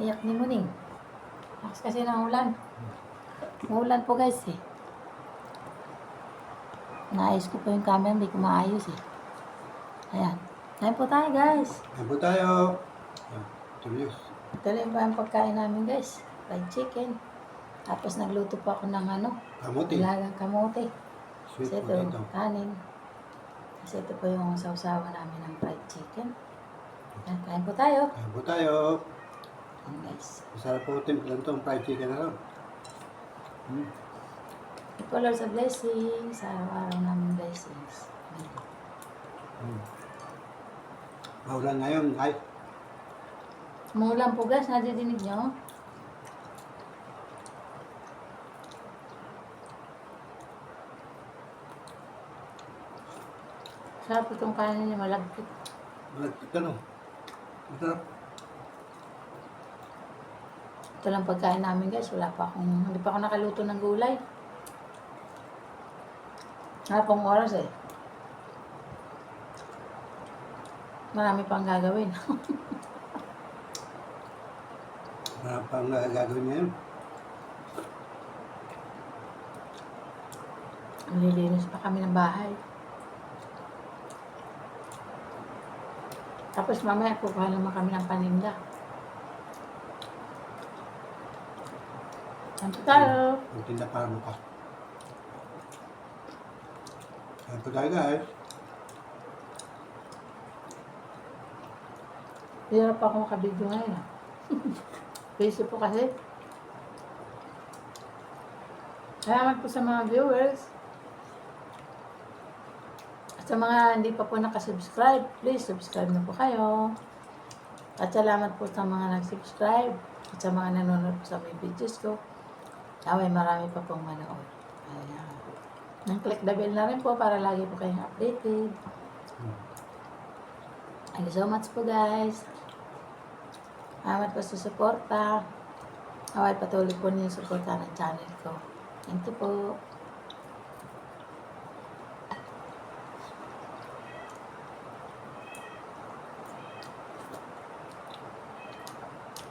Iyak ni Muning. Lakas kasi ng ulan. Maulan po guys eh. Naayos ko po yung camera, hindi ko maayos eh. Ayan. Kain po tayo guys. Kain po tayo. Serious. Ito lang pa ang pagkain namin guys. Fried chicken. Tapos nagluto po ako ng Kamuti. nilagang kamote. Sweet Kasi ito, potato. kanin. Kasi ito po yung sausawa namin ng fried chicken. Ayan, kain po tayo. Kain po tayo. Ayan guys. Masarap po timplahan itong fried chicken na lang. Ito po Lord sa blessings. Sa araw-araw namin blessings. Ayan. Maulan ngayon, ay. Umuulan po guys, nadidinig nyo? Sarap itong kanin niya, malagkit. Malagkit ka no? Masarap. Ito lang pagkain namin guys, hindi pa ako nakaluto ng gulay. Wala pong oras eh. Marami pang gagawin. Marami pang gagawin ngayon. Nililinis pa kami ng bahay. Tapos mamaya kukuha naman kami ng paninda. Saan po tayo? Magtinda para bukas. Kain po tayo guys. Hirap pa akong makabidyo ngayon. Busy po kasi. Salamat po sa mga viewers. At sa mga hindi pa po nakasubscribe, please subscribe na po kayo. At salamat po sa mga nag-subscribe at sa mga nanonood po sa mga videos ko. Naway marami pa pong manood. Ayan. Nang-click the bell na rin po para lagi po kayong updated. Thank you so much po guys. Salamat po sa suporta. Naway patuloy po niyo suporta ng channel ko. Thank you po.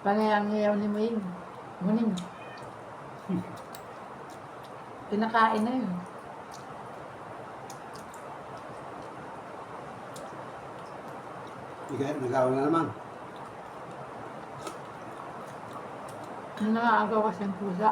Panayang-yaw ni Muning. Pinakain na yun. Nagawa na naman. Ano nga agaw kasi ang pusa?